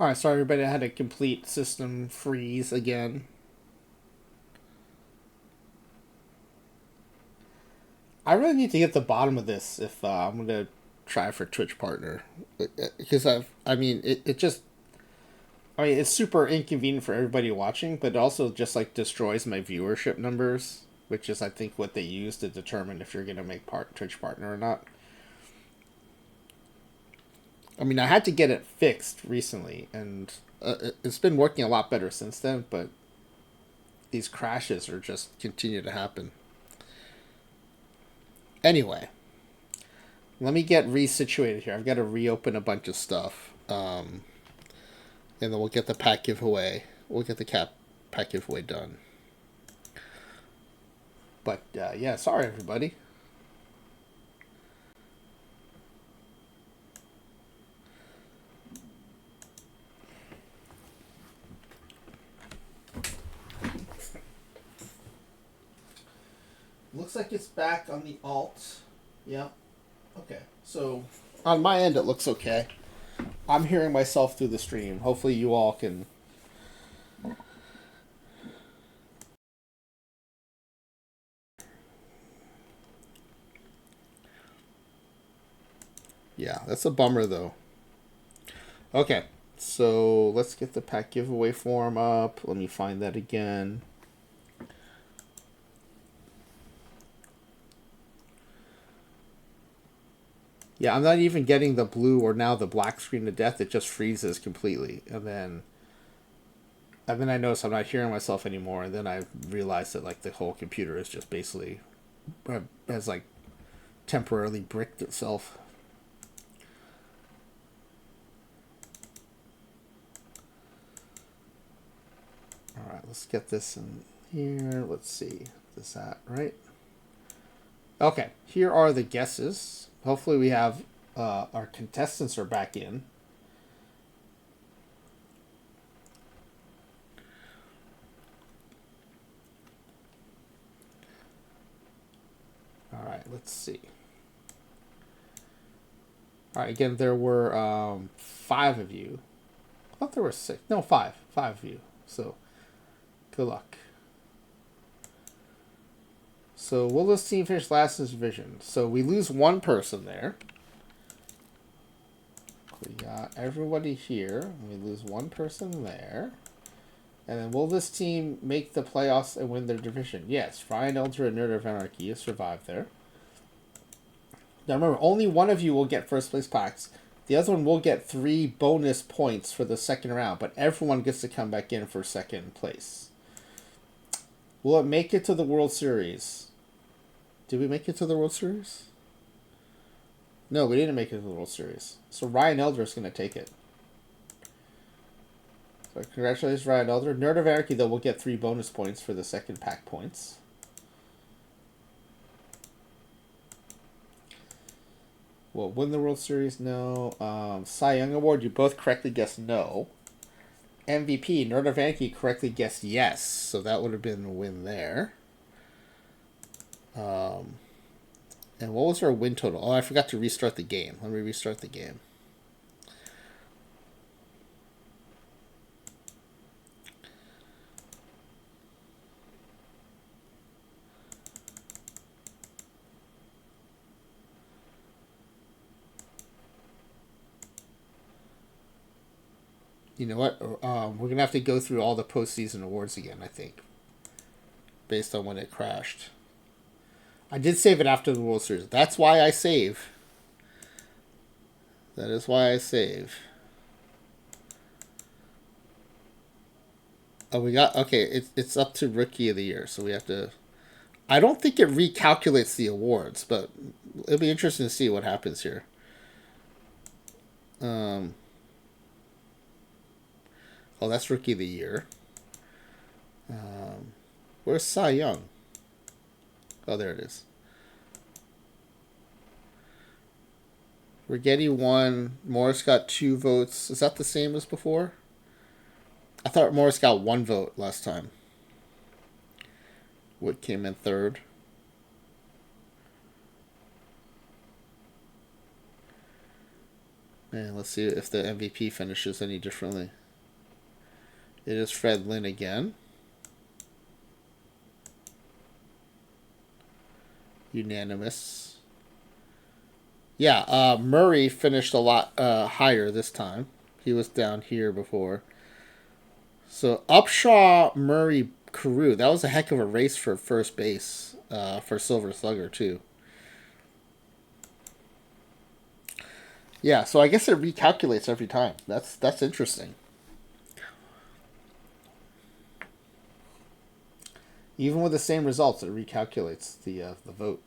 Alright, sorry everybody, I had a complete system freeze again. I really need to get to the bottom of this if I'm going to try for Twitch partner. Because it just, it's super inconvenient for everybody watching, but it also just like destroys my viewership numbers, which is I think what they use to determine if you're going to make Twitch partner or not. I mean, I had to get it fixed recently, and it's been working a lot better since then, but these crashes are just continue to happen. Anyway, let me get resituated here. I've got to reopen a bunch of stuff, and then we'll get the pack giveaway. We'll get the pack giveaway done. But yeah, sorry everybody. Looks like it's back on the alt. Yeah. Okay. So on my end, it looks okay. I'm hearing myself through the stream. Hopefully, you all can. Yeah, that's a bummer though. Okay. So let's get the pack giveaway form up. Let me find that again. Yeah, I'm not even getting the blue or now the black screen of death. It just freezes completely. And then I notice I'm not hearing myself anymore. And then I realize that like the whole computer is just basically has like temporarily bricked itself. All right, let's get this in here. Let's see. Is that right? Okay, here are the guesses. Hopefully we have our contestants are back in. All right, let's see. All right, again, there were 5 of you. I thought there were 6. No, 5. 5 of you. So, good luck. So, will this team finish last in this division? So, we lose one person there. We got everybody here. We lose one person there. And then will this team make the playoffs and win their division? Yes, Ryan Elder and Nerd of Anarchy has survived there. Now remember, only one of you will get first place packs. The other one will get 3 bonus points for the second round, but everyone gets to come back in for second place. Will it make it to the World Series? Did we make it to the World Series? No, we didn't make it to the World Series. So Ryan Elder is going to take it. So congratulations, Ryan Elder. Nerd of Anarchy, though, will get 3 bonus points for the second pack points. Will win the World Series? No. Cy Young Award, you both correctly guessed no. MVP, Nerd of Anarchy correctly guessed yes. So that would have been a win there. And what was our win total? Oh, I forgot to restart the game. Let me restart the game. You know what? We're going to have to go through all the postseason awards again, I think. Based on when it crashed. I did save it after the World Series. That's why I save. That is why I save. Oh, we got... Okay, it's up to Rookie of the Year, so we have to... I don't think it recalculates the awards, but it'll be interesting to see what happens here. Oh, that's Rookie of the Year. Where's Cy Young? Oh, there it is. Rigetti won. Morris got 2 votes. Is that the same as before? I thought Morris got 1 vote last time. Wood came in 3rd. And let's see if the MVP finishes any differently. It is Fred Lynn again. Unanimous. Yeah, Murray finished a lot higher this time. He was down here before. So Upshaw, Murray, Carew. That was a heck of a race for first base for Silver Slugger too. Yeah, so I guess it recalculates every time. That's interesting. Even with the same results, it recalculates the vote.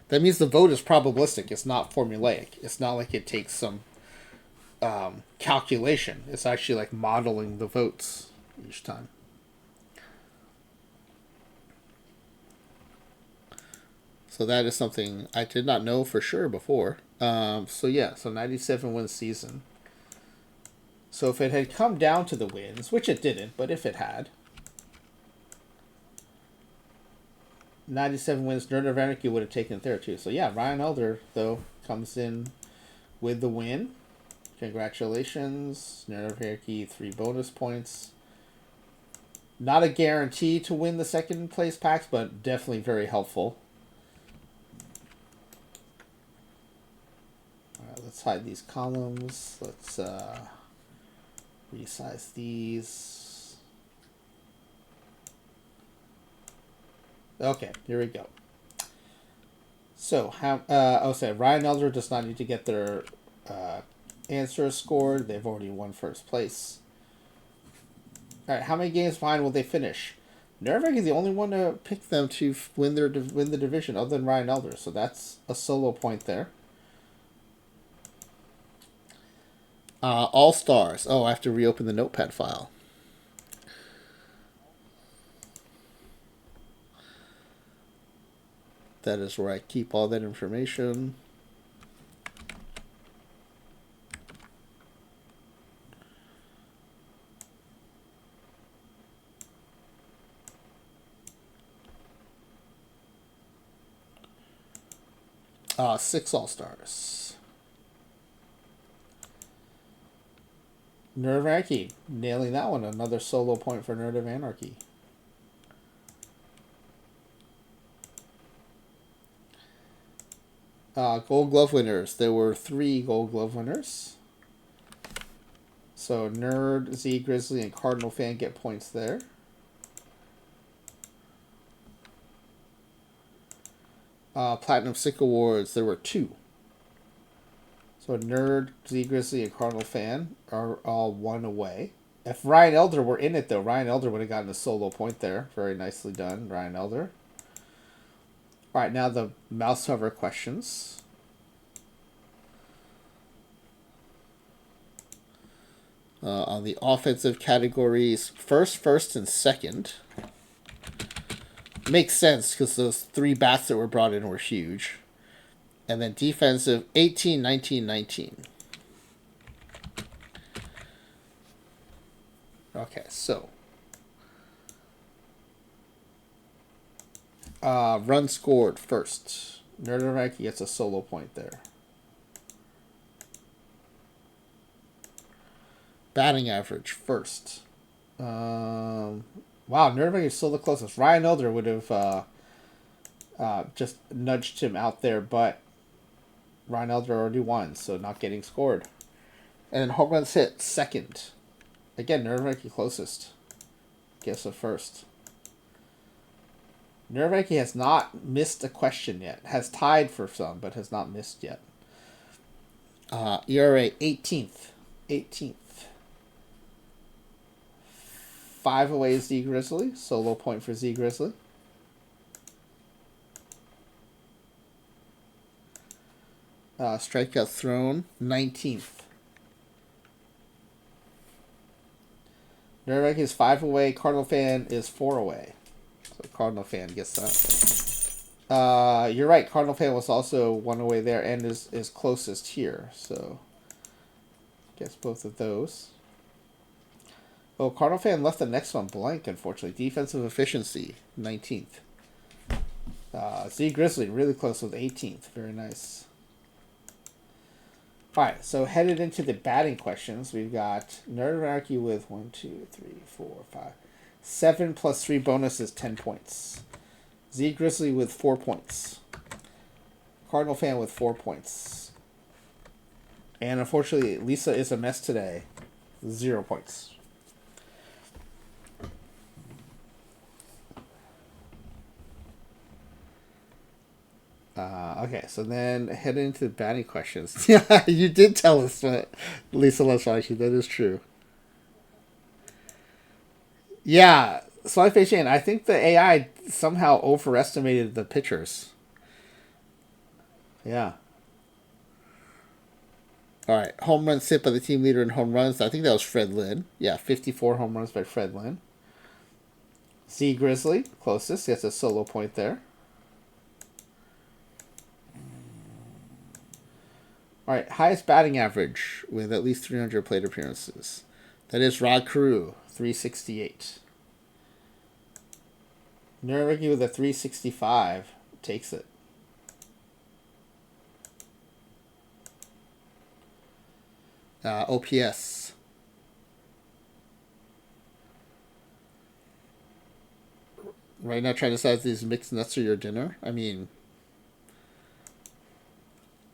That means the vote is probabilistic. It's not formulaic. It's not like it takes some calculation. It's actually like modeling the votes each time. So that is something I did not know for sure before. So yeah, so 97 win season. So if it had come down to the wins, which it didn't, but if it had, 97 wins, Nerd of Anarchy would have taken it there too. So yeah, Ryan Elder, though, comes in with the win. Congratulations. Nerd of Anarchy, 3 bonus points. Not a guarantee to win the second place packs, but definitely very helpful. Alright, let's hide these columns. Let's resize these. Okay, here we go. So, Ryan Elder does not need to get their answers scored. They've already won first place. Alright, how many games behind will they finish? Nervek is the only one to pick them to win the division other than Ryan Elder, so that's a solo point there. All Stars. Oh, I have to reopen the notepad file. That is where I keep all that information. Six All-Stars. Nerd of Anarchy. Nailing that one. Another solo point for Nerd of Anarchy. Gold Glove winners. There were 3 Gold Glove winners. So Nerd, Z Grizzly, and Cardinal Fan get points there. Platinum Sick Awards. There were 2. So Nerd, Z Grizzly, and Cardinal Fan are all 1 away. If Ryan Elder were in it, though, Ryan Elder would have gotten a solo point there. Very nicely done, Ryan Elder. All right, now the mouse hover questions. On the offensive categories, first, and second. Makes sense because those 3 bats that were brought in were huge. And then defensive, 18, 19, 19. Okay, so. Run scored first. Nerd gets a solo point there. Batting average first. Wow, Nerdvig is still the closest. Ryan Elder would have just nudged him out there, but Ryan Elder already won, so not getting scored. And then home runs hit second. Again, Nerdvig closest. Gets a first. Nerdvig has not missed a question yet. Has tied for some, but has not missed yet. ERA 18th. 18th. 5 away Z Grizzly. Solo point for Z Grizzly. Strikeouts thrown, 19th. Nerdvig is 5 away. Cardinal Fan is 4 away. So Cardinal Fan gets that. You're right. Cardinal Fan was also 1 away there and is closest here. So gets both of those. Oh, Cardinal Fan left the next one blank, unfortunately. Defensive efficiency, 19th. Z Grizzly, really close with 18th. Very nice. All right, so headed into the batting questions, we've got Nerd of Anarchy with 1, 2, 3, 4, 5, 7 plus 3 bonuses, 10 points. Z Grizzly with 4 points. Cardinal Fan with 4 points. And unfortunately, Lisa is a mess today. 0 points. Okay, so then head into the batting questions. Yeah, you did tell us what Lisa loves watching. That is true. Yeah, SmileyFaceJane, I think the AI somehow overestimated the pitchers. Yeah. All right, home runs hit by the team leader in home runs. I think that was Fred Lynn. Yeah, 54 home runs by Fred Lynn. Z Grizzly, closest, gets a solo point there. All right, highest batting average with at least 300 plate appearances. That is Rod Carew, 368. Nuremberg with a 365 takes it. OPS. Right now, trying to decide if these mixed nuts are your dinner. I mean,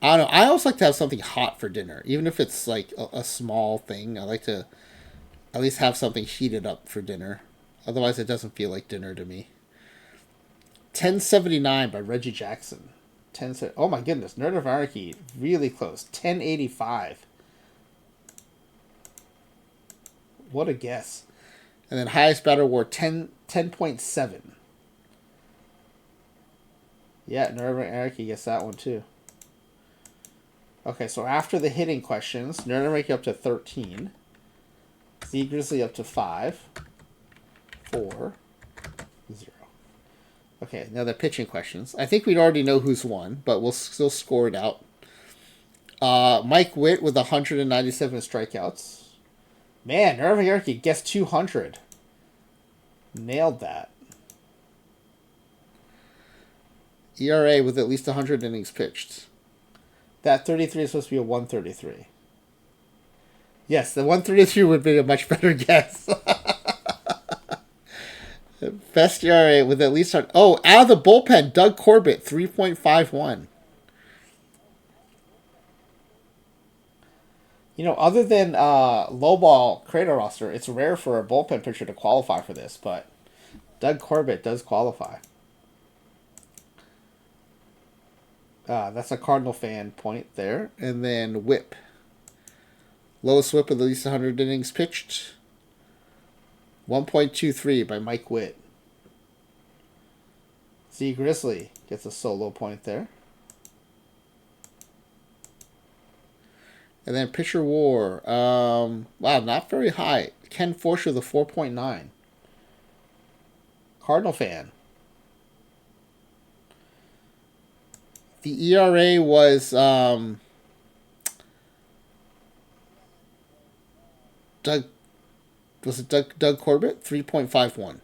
I don't know. I always like to have something hot for dinner, even if it's like a small thing. I like to at least have something heated up for dinner. Otherwise, it doesn't feel like dinner to me. 1079 by Reggie Jackson. 10. Oh my goodness, Nerd of Anarchy, really close. 1085. What a guess. And then highest batter award 10.7. Yeah, Nerd of Anarchy gets that one too. Okay, so after the hitting questions, Nerd of Anarchy up to 13. Z Grizzly up to 5. 4. 0. Okay, now the pitching questions. I think we'd already know who's won, but we'll still score it out. Mike Witt with 197 strikeouts. Man, Nerd of Anarchy guessed 200. Nailed that. ERA with at least 100 innings pitched. That 33 is supposed to be a 133. Yes, the 133 would be a much better guess. Best ERA with at least... Oh, out of the bullpen, Doug Corbett, 3.51. You know, other than lowball Cradle roster, it's rare for a bullpen pitcher to qualify for this, but Doug Corbett does qualify. That's a Cardinal fan point there. And then whip. Lowest whip with at least 100 innings pitched. 1.23 by Mike Witt. Z Grizzly gets a solo point there. And then pitcher war. Wow, not very high. Ken Forsher with a 4.9. Cardinal fan. The ERA was Doug Corbett? 3.51.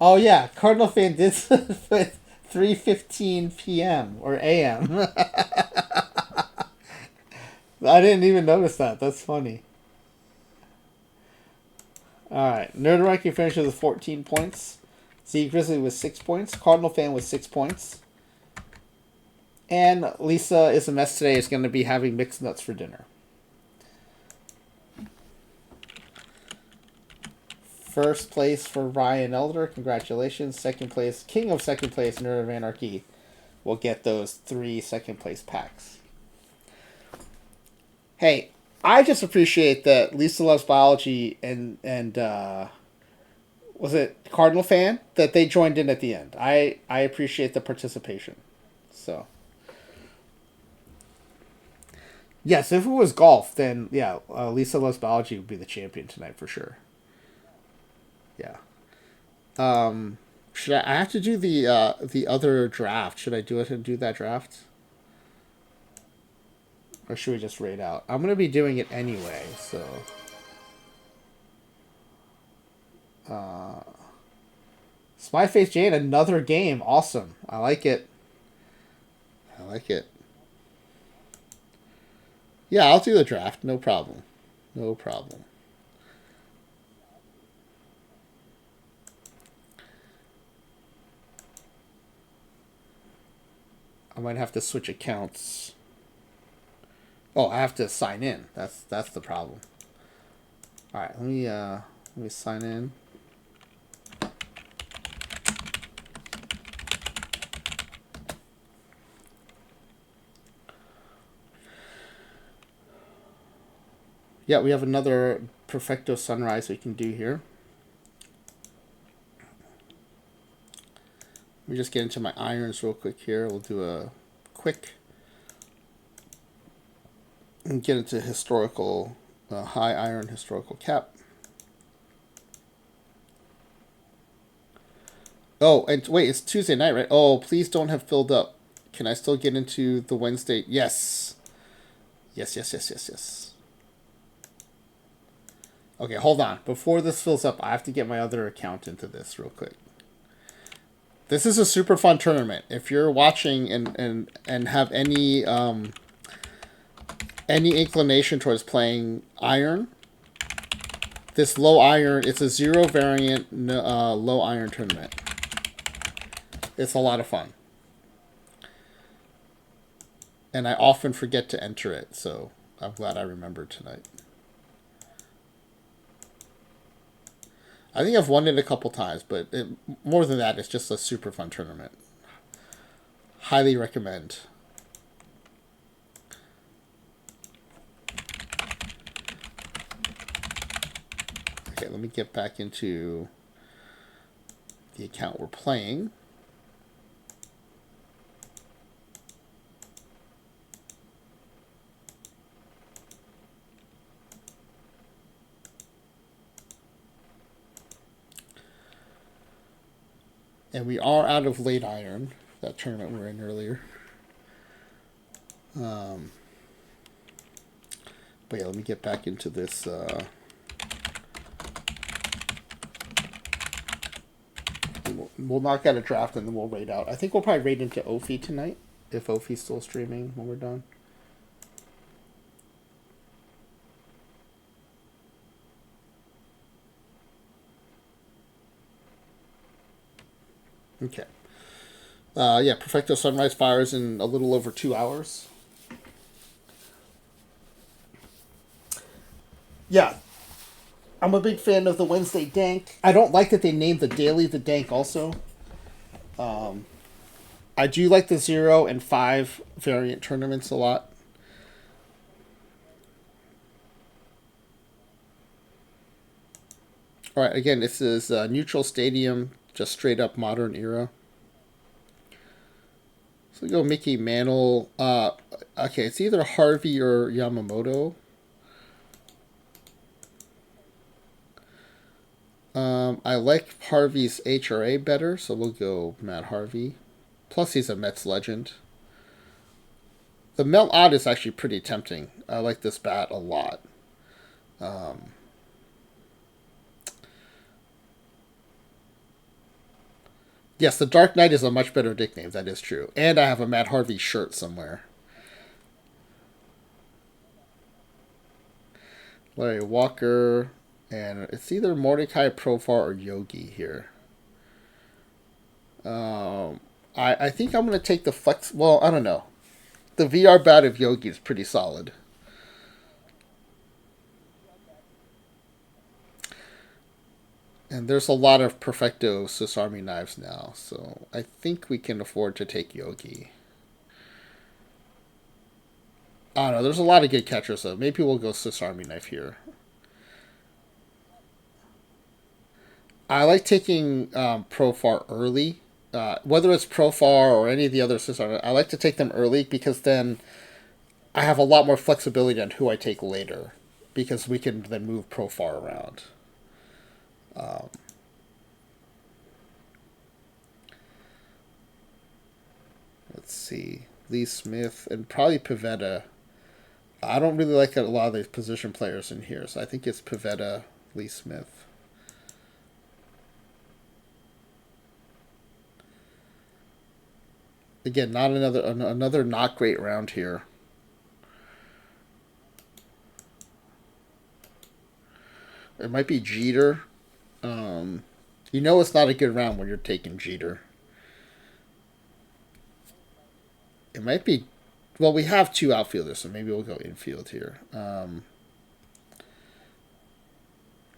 Oh yeah, Cardinal fan did with 3:15 p.m. or a.m. I didn't even notice that. That's funny. All right, Nerdaraki finishes with 14 points. Z Grizzly with 6 points. Cardinal fan with 6 points. And Lisa is a mess today. Is going to be having mixed nuts for dinner. First place for Ryan Elder. Congratulations. Second place, king of second place, Nerd of Anarchy, will get those 3 second place packs. Hey, I just appreciate that Lisa Loves Biology and was it Cardinal fan that they joined in at the end. I appreciate the participation. So yes, if it was golf, then yeah, Lisa Loves Biology would be the champion tonight for sure. Yeah. Should I have to do the other draft? Should I do it and do that draft? Or should we just raid out? I'm going to be doing it anyway, so... SmileyFaceJane, another game. Awesome. I like it. I like it. Yeah, I'll do the draft. No problem. No problem. I might have to switch accounts. Oh, I have to sign in. That's the problem. All right, let me sign in. Yeah, we have another Perfecto Sunrise we can do here. Let me just get into my irons real quick here. We'll do a quick and get into historical, high iron historical cap. Oh, and wait, it's Tuesday night, right? Oh, please don't have filled up. Can I still get into the Wednesday? Yes. Yes. Okay, hold on. Before this fills up, I have to get my other account into this real quick. This is a super fun tournament. If you're watching and have any inclination towards playing iron, this low iron, it's a 0 variant low iron tournament. It's a lot of fun. And I often forget to enter it, so I'm glad I remembered tonight. I think I've won it a couple times, but more than that, it's just a super fun tournament. Highly recommend. Okay, let me get back into the account we're playing. And we are out of late iron, that tournament we were in earlier. But yeah, let me get back into this. We'll knock out a draft and then we'll raid out. I think we'll probably raid into Ophi tonight, if Ophi's still streaming when we're done. Okay. Yeah, Perfecto Sunrise fires in a little over 2 hours. Yeah. I'm a big fan of the Wednesday Dank. I don't like that they named the daily the Dank also. I do like the 0 and 5 variant tournaments a lot. Alright, again, this is Neutral Stadium, just straight up modern era. So we go Mickey Mantle. Okay, it's either Harvey or Yamamoto. I like Harvey's HRA better, so we'll go Matt Harvey. Plus, he's a Mets legend. The Mel Ott is actually pretty tempting. I like this bat a lot. Yes, the Dark Knight is a much better nickname. That is true. And I have a Matt Harvey shirt somewhere. Larry Walker. And it's either Mordecai Profar or Yogi here. I think I'm going to take the flex... Well, I don't know. The VR bat of Yogi is pretty solid. And there's a lot of Perfecto Swiss Army knives now, so I think we can afford to take Yogi. I don't know, there's a lot of good catchers, though. Maybe we'll go Swiss Army knife here. I like taking Profar early. Whether it's Profar or any of the other Swiss Army, I like to take them early because then I have a lot more flexibility on who I take later, because we can then move Profar around. Let's see. Lee Smith and probably Pivetta. I don't really like a lot of these position players in here, so I think it's Pavetta, Lee Smith. Again, not another not great round here. It might be Jeter. You know it's not a good round when you're taking Jeter. It might be. Well, we have two outfielders, so maybe we'll go infield here.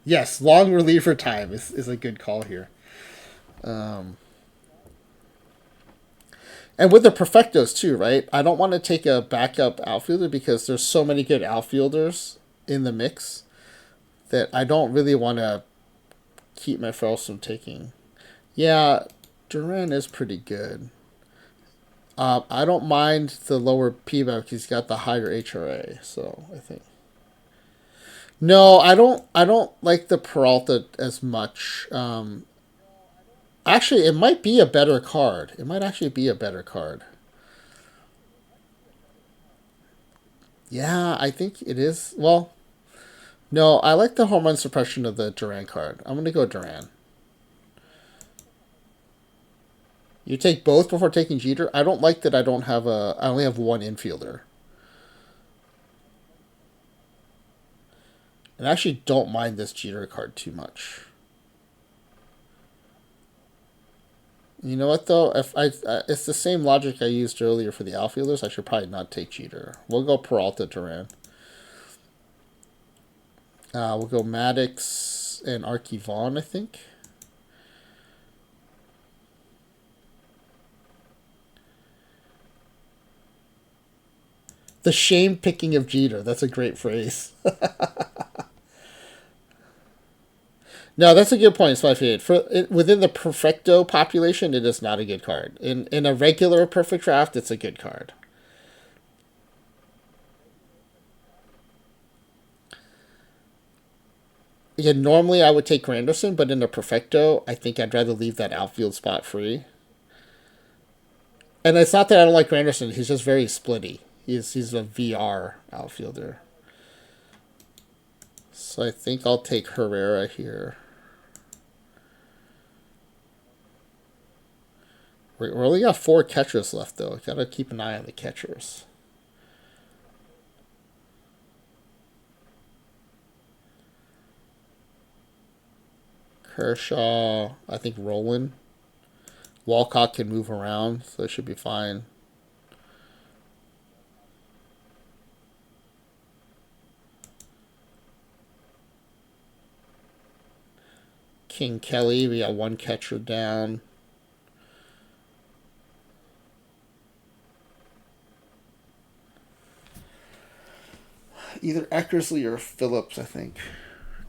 Yes, long reliever time is a good call here. And with the perfectos too, right? I don't want to take a backup outfielder because there's so many good outfielders in the mix that I don't really want to keep myself from taking. Yeah, Duran is pretty good. I don't mind the lower PBAP because he's got the higher HRA, so I think. No, I don't. I don't like the Peralta as much. Actually, it might be a better card. It might actually be a better card. Yeah, I think it is. Well, no, I like the home run suppression of the Duran card. I'm gonna go Duran. You take both before taking Jeter. I don't like that. I don't have a. I only have one infielder. And I actually don't mind this Jeter card too much. You know what though? If it's the same logic I used earlier for the outfielders. I should probably not take Jeter. We'll go Peralta, Duran. We'll go Maddox and Archie Vaughn, I think. The shame picking of Jeter. That's a great phrase. No, that's a good point, Spyfade. Within the perfecto population, it is not a good card. In a regular perfect draft, it's a good card. Yeah, normally I would take Granderson, but in a perfecto, I think I'd rather leave that outfield spot free. And it's not that I don't like Granderson; he's just very splitty. He's a VR outfielder. So I think I'll take Herrera here. We only got 4 catchers left, though. Gotta keep an eye on the catchers. Kershaw, I think Roland. Walcott can move around, so it should be fine. King Kelly, we got 1 catcher down. Either Eckersley or Phillips, I think.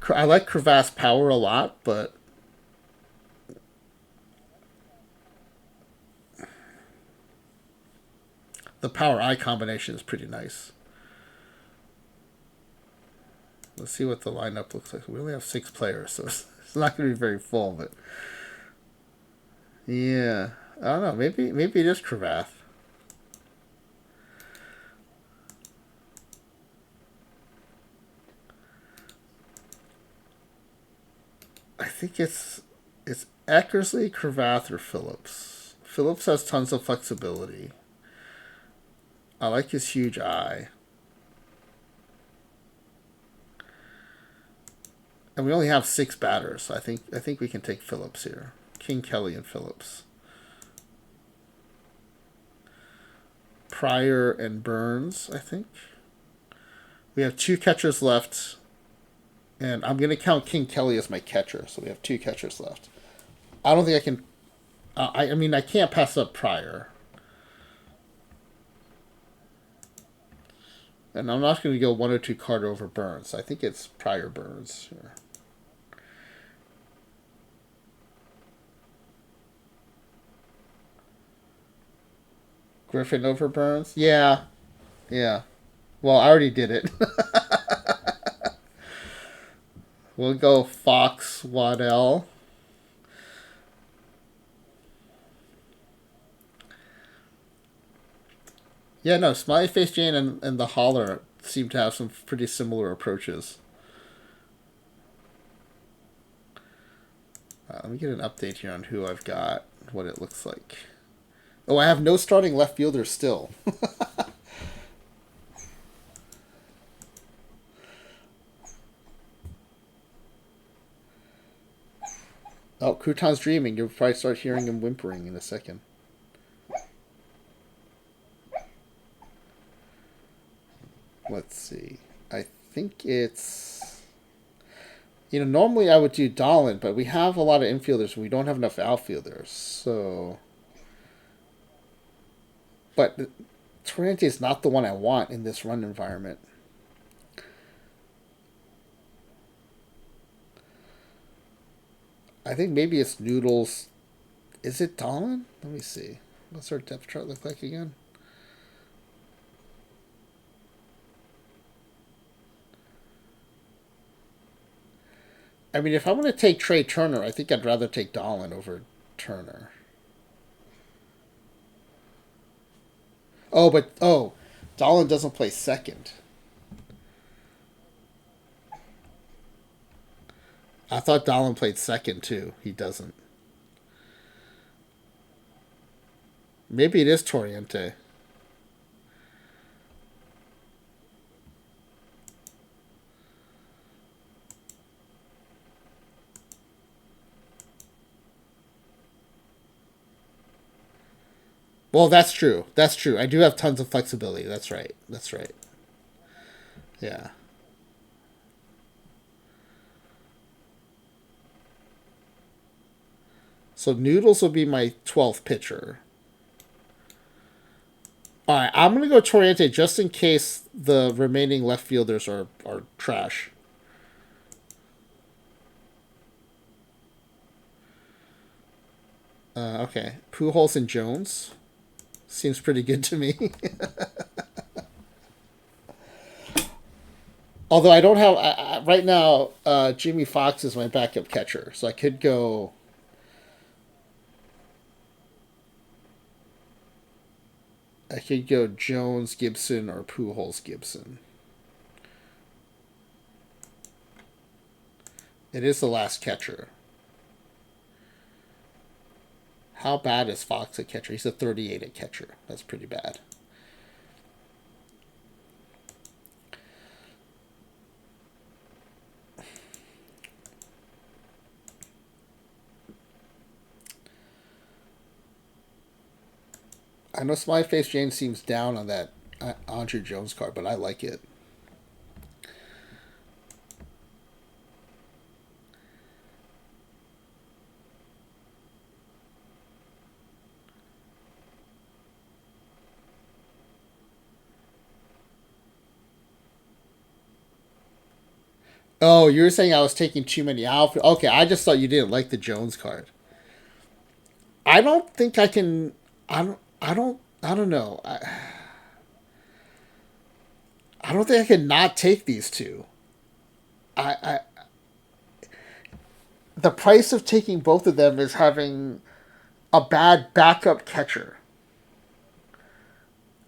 I like Crevasse Power a lot, but the Power I combination is pretty nice. Let's see what the lineup looks like. We only have 6 players, so it's not going to be very full, but yeah, I don't know. Maybe it is Crevasse. I think it's Eckersley, Cravath, or Phillips. Phillips has tons of flexibility. I like his huge eye. And we only have 6 batters, so I think we can take Phillips here. King, Kelly, and Phillips. Pryor and Burns, I think. We have 2 catchers left. And I'm going to count King Kelly as my catcher, so we have 2 catchers left. I don't think I can. I mean, I can't pass up Pryor. And I'm not going to go 1 or 2 card over Burns. I think it's Pryor Burns here. Griffin over Burns? Yeah. Yeah. Well, I already did it. We'll go Fox, Waddell. Yeah, no, SmileyFaceJane and the Holler seem to have some pretty similar approaches. Let me get an update here on who I've got, what it looks like. Oh, I have no starting left fielder still. Oh, Crouton's dreaming. You'll probably start hearing him whimpering in a second. Let's see. I think it's... You know, normally I would do Dahlin, but we have a lot of infielders and we don't have enough outfielders, so... But Torrente is not the one I want in this run environment. I think maybe it's Noodles. Is it Dahlin? Let me see. What's our depth chart look like again? I mean, if I'm going to take Trey Turner, I think I'd rather take Dahlin over Turner. Oh, but Dahlin doesn't play second. I thought Dahlin played second too. He doesn't. Maybe it is Torrente. Well, that's true. That's true. I do have tons of flexibility. That's right. That's right. Yeah. So Noodles will be my 12th pitcher. All right, I'm going to go Torrente just in case the remaining left fielders are trash. Okay. Pujols and Jones. Seems pretty good to me. Although I don't have... right now, Jimmy Fox is my backup catcher. So I could go... Jones, Gibson, or Pujols, Gibson. It is the last catcher. How bad is Fox at catcher? He's a 38 at catcher. That's pretty bad. I know SmileyFaceJane seems down on that Andrew Jones card, but I like it. Oh, you were saying I was taking too many outfits. Okay, I just thought you didn't like the Jones card. I don't think I can. I don't know. I don't think I can not take these two. The price of taking both of them is having a bad backup catcher.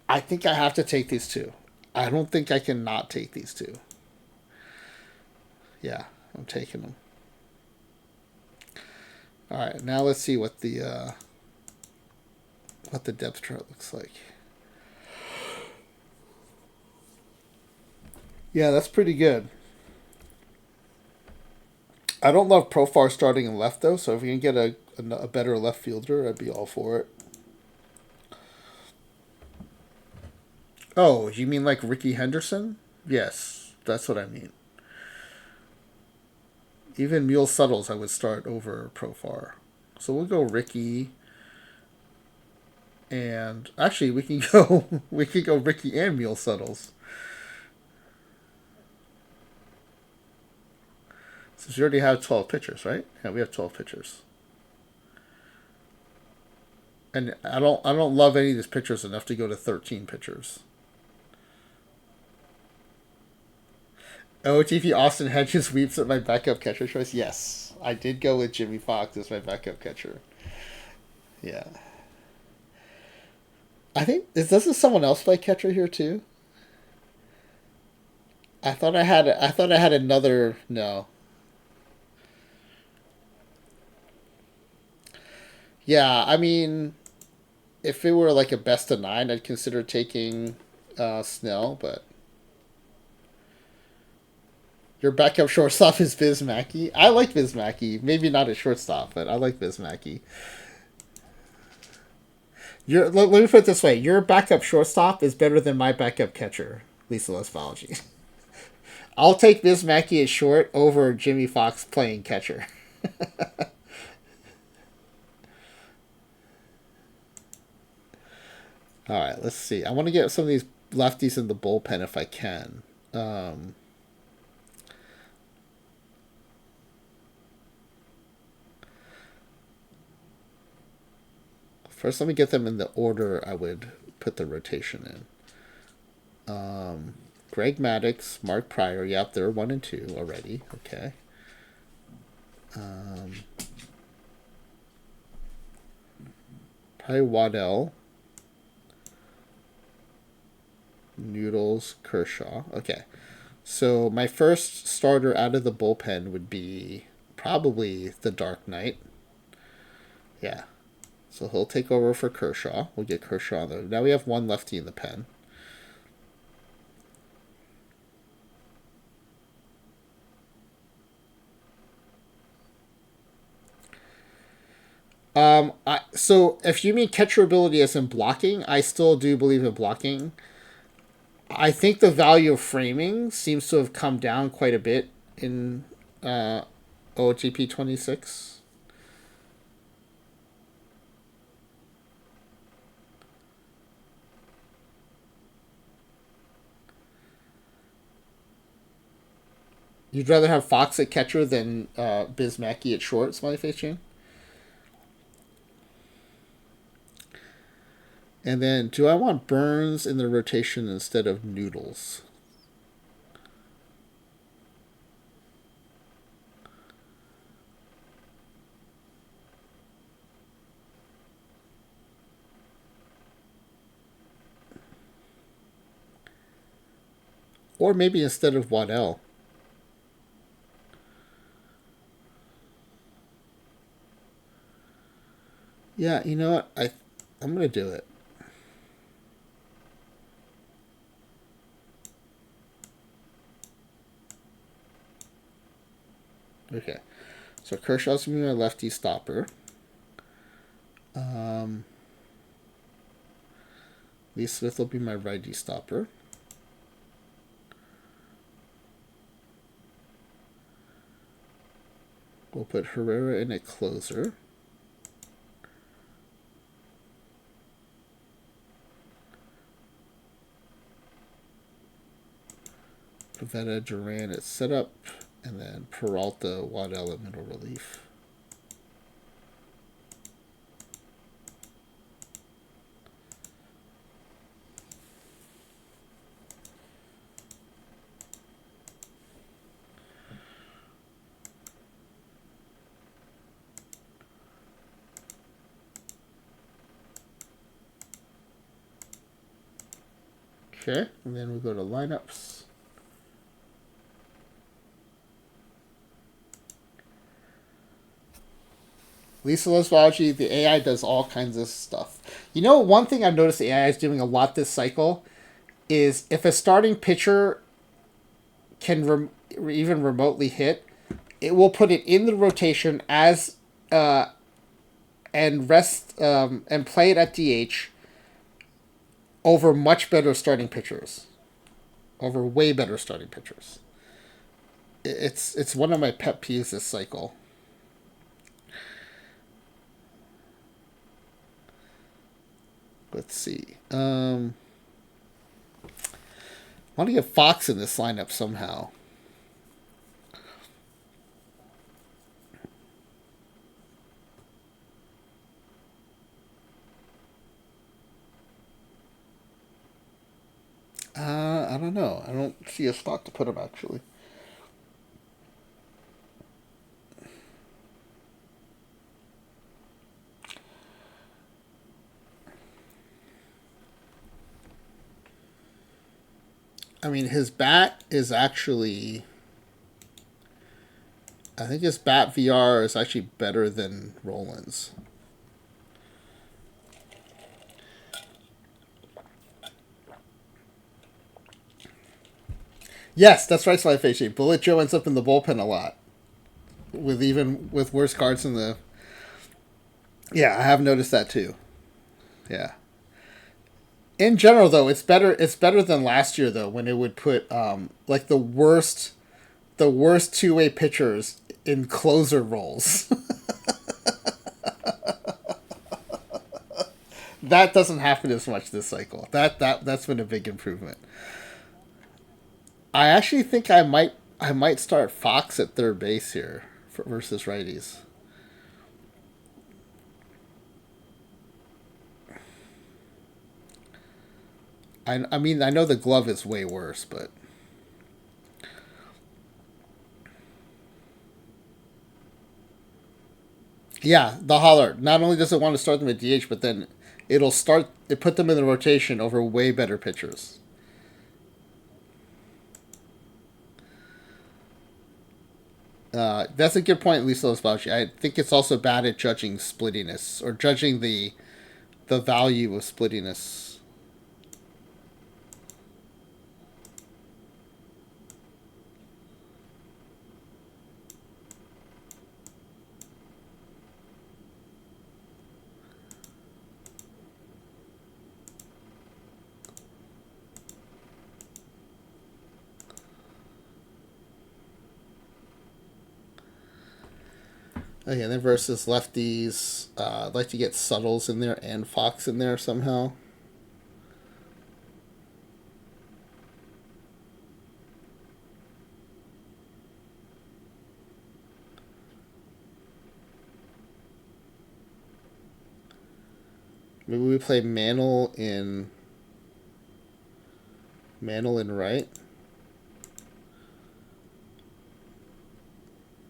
I think I have to take these two. I don't think I can not take these two. Yeah, I'm taking them. All right, now let's see what the depth chart looks like. Yeah, that's pretty good. I don't love Profar starting in left though, so if we can get a better left fielder, I'd be all for it. Oh, you mean like Ricky Henderson? Yes, that's what I mean. Even Mule Suttles I would start over Profar. So we'll go Ricky. And actually we can go Ricky and Mule Suttles. Since we already have 12 pitchers, right? Yeah, we have 12 pitchers. And I don't love any of these pitchers enough to go to 13 pitchers. OOTP Austin Hedges weeps at my backup catcher choice. Yes, I did go with Jimmy Fox as my backup catcher. Yeah. I think doesn't someone else play catcher here too? I thought I had. I thought I had another. No. Yeah, I mean, if it were like a best of nine, I'd consider taking Snell. But your backup shortstop is Biz Mackey. I like Biz Mackey. Maybe not at shortstop, but I like Biz Mackey. Let me put it this way: your backup shortstop is better than my backup catcher, Lisa Lesvology. I'll take Biz Mackey at short over Jimmy Fox playing catcher. All right, let's see. I want to get some of these lefties in the bullpen if I can. Um, First, let me get them in the order I would put the rotation in. Greg Maddux, Mark Pryor. Yep, they're 1 and 2 already. Okay. Probably Waddell, Noodles, Kershaw. Okay. So my first starter out of the bullpen would be probably the Dark Knight. Yeah. So he'll take over for Kershaw. We'll get Kershaw on there. Now we have one lefty in the pen. So if you mean catcher ability as in blocking, I still do believe in blocking. I think the value of framing seems to have come down quite a bit in OOTP 26. You'd rather have Fox at catcher than Biz Mackey at short, SmileyFaceJane? And then, do I want Burns in the rotation instead of Noodles? Or maybe instead of Waddell? Yeah, you know what? I'm gonna do it. Okay. So Kershaw's gonna be my lefty stopper. Lee Smith will be my righty stopper. We'll put Herrera in a closer. Pavetta, Duran at setup, and then Peralta, Waddell at middle relief. Okay, and then we go to lineups. Lisa Lesvology, the AI does all kinds of stuff. You know, one thing I've noticed the AI is doing a lot this cycle is if a starting pitcher can even remotely hit, it will put it in the rotation as and rest and play it at DH over much better starting pitchers, over way better starting pitchers. It's one of my pet peeves this cycle. Let's see. I want to get Fox in this lineup somehow. I don't know. I don't see a spot to put him actually. I mean, his bat is actually. I think his bat VR is actually better than Roland's. Yes, that's right, SmileyFaceJane. Bullet Joe ends up in the bullpen a lot, with worse cards in the. Yeah, I have noticed that too. Yeah. In general, though, it's better. It's better than last year, though, when it would put like the worst two-way pitchers in closer roles. That doesn't happen as much this cycle. That's been a big improvement. I actually think I might start Fox at third base here versus righties. I mean I know the glove is way worse, but yeah, the holler. Not only does it want to start them at DH, but then it put them in the rotation over way better pitchers. That's a good point, Lisa Losbowski. I think it's also bad at judging splittiness or judging the value of splittiness. Okay, then versus lefties, I'd like to get Suttles in there and Fox in there somehow. Maybe we play Mantle in right,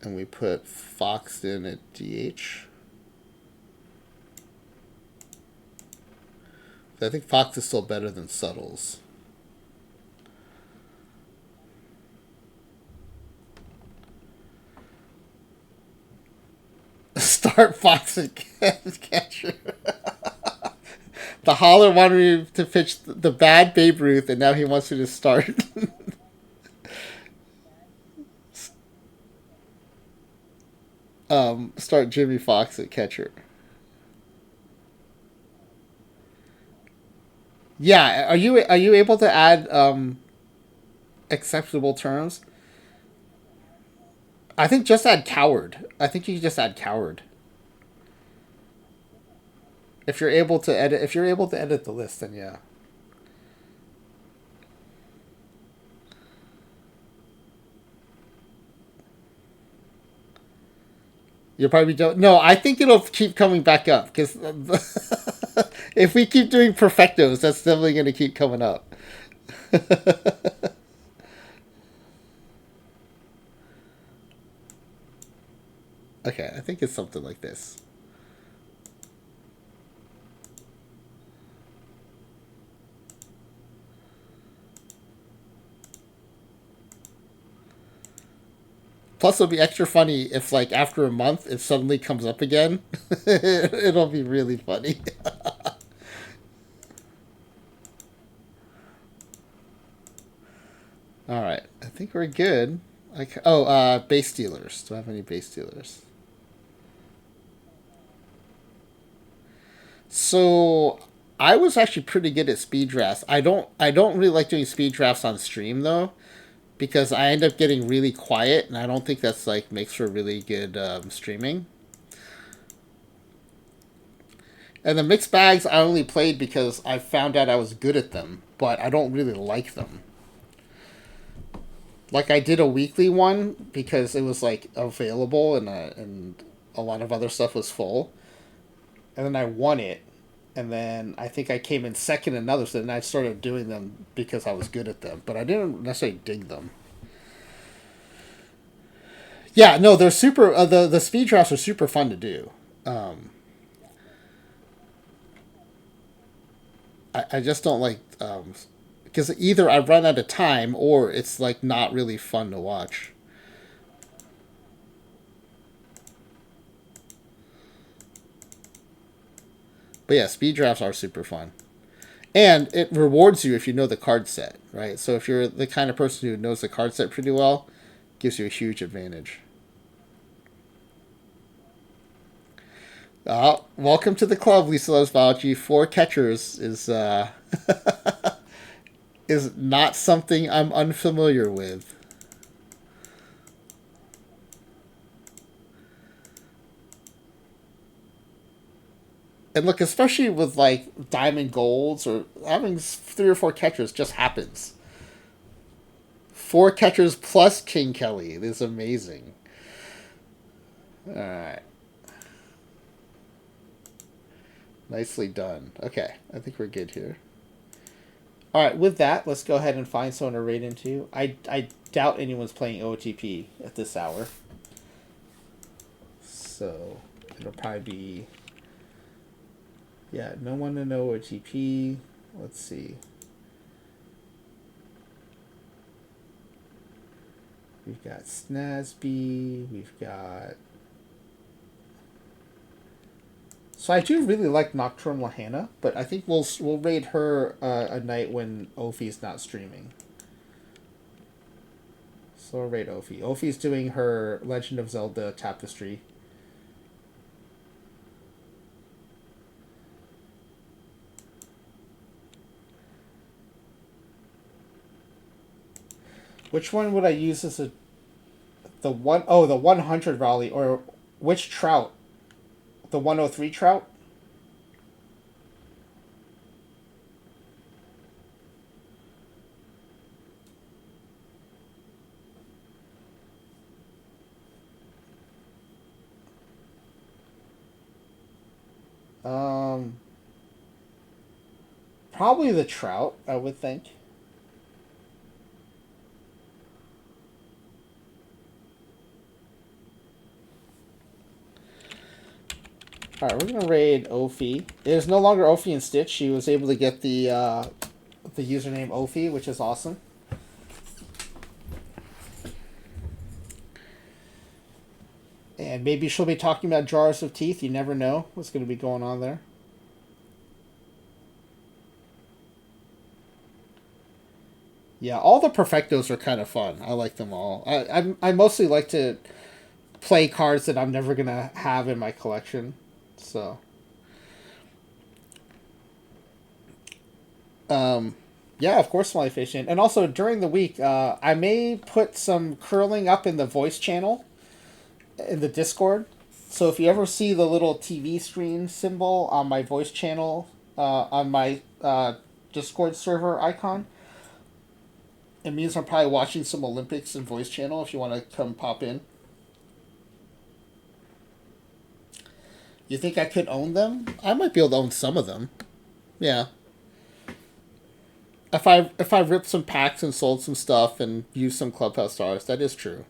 and we put Fox in at DH. I think Fox is still better than Suttles. Start Fox and catcher. The holler wanted me to pitch the bad Babe Ruth, and now he wants me to start. Start Jimmy Fox at catcher. Yeah, are you able to add acceptable terms? I think just add coward. I think you can just add coward. If you're able to edit the list, then yeah. You probably don't. No, I think it'll keep coming back up because if we keep doing perfectos, that's definitely going to keep coming up. Okay, I think it's something like this. Plus, it'll be extra funny if, like, after a month, it suddenly comes up again. It'll be really funny. All right, I think we're good. Base dealers. Do I have any base dealers? So I was actually pretty good at speed drafts. I don't really like doing speed drafts on stream though because I end up getting really quiet and I don't think that's like makes for really good streaming. And the mixed bags I only played because I found out I was good at them, but I don't really like them. Like I did a weekly one because it was like available and a lot of other stuff was full, and then I won it, and then I think I came in second in others, and I started doing them because I was good at them, but I didn't necessarily dig them. Yeah, no, they're super. The speed drafts are super fun to do. Um, I just don't like because either I run out of time or it's like not really fun to watch. But yeah, speed drafts are super fun. And it rewards you if you know the card set, right? So if you're the kind of person who knows the card set pretty well, it gives you a huge advantage. Welcome to the club, Lisa Loves Biology. 4 catchers is not something I'm unfamiliar with. And look, especially with like diamond golds or having 3 or 4 catchers just happens. 4 catchers plus King Kelly is amazing. All right. Nicely done. Okay, I think we're good here. All right, with that, let's go ahead and find someone to raid into. I doubt anyone's playing OOTP at this hour. So it'll probably be... Yeah, no one in OOTP. Let's see. We've got Snazby. We've got... So I do really like Nocturnal Hannah, but I think we'll raid her a night when Ophi's not streaming. So we'll raid Ophi. Ophi's doing her Legend of Zelda Tapestry. Which one would I use as a... The 100 Raleigh, or which trout? The 103 trout? Um, Probably the trout, I would think. Alright, we're gonna raid Ophi. It is no longer Ophi and Stitch. She was able to get the username Ophi, which is awesome. And maybe she'll be talking about jars of teeth. You never know what's going to be going on there. Yeah, all the perfectos are kind of fun. I like them all. I mostly like to play cards that I'm never gonna have in my collection. So, yeah, of course, SmileyFaceJane. And also during the week, I may put some curling up in the voice channel in the Discord. So if you ever see the little TV screen symbol on my voice channel, on my Discord server icon, it means I'm probably watching some Olympics in voice channel. If you want to come pop in, you think I could own them? I might be able to own some of them. Yeah. If I ripped some packs and sold some stuff and used some Clubhouse stars, that is true.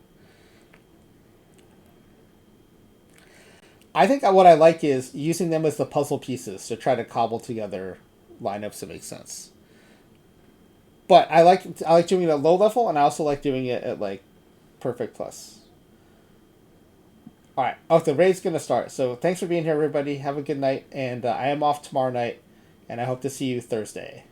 I think what I like is using them as the puzzle pieces to try to cobble together lineups that make sense. But I like doing it at low level, and I also like doing it at like perfect plus. All right. Oh, the raid's gonna start. So thanks for being here, everybody. Have a good night, and I am off tomorrow night, and I hope to see you Thursday.